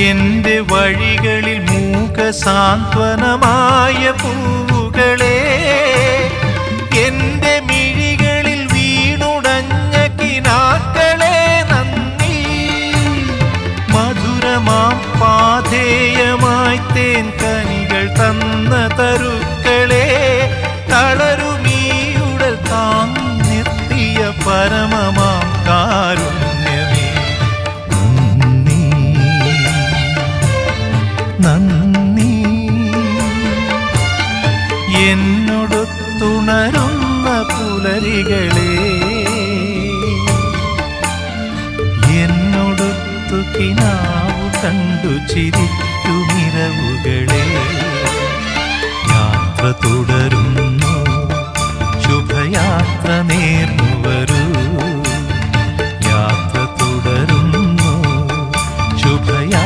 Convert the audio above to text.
എന്റെ വഴികളിൽ മൂകസാന്ത്വനമായ പൂവുകളെ, എന്റെ മിഴികളിൽ വീണുടഞ്ഞ കിനാക്കളെ നന്ദി. മധുരമാം പാധേയമായി തേൻ കനികൾ തന്ന തരുക്കളെ, തളരുമീയുടൽ താങ്ങി നിർത്തിയ പരമമാം കാരുണ്യമേ നന്ദി, നന്ദി. എന്നോടൊത്തുണരുന്ന പുലരികളെ, എന്നോടൊത്തു കിനാവു കണ്ടു ചിരിക്കുമിരവുകളെ, യാത്ര തുടരുന്നു, ശുഭയാത്ര നേർന്നു.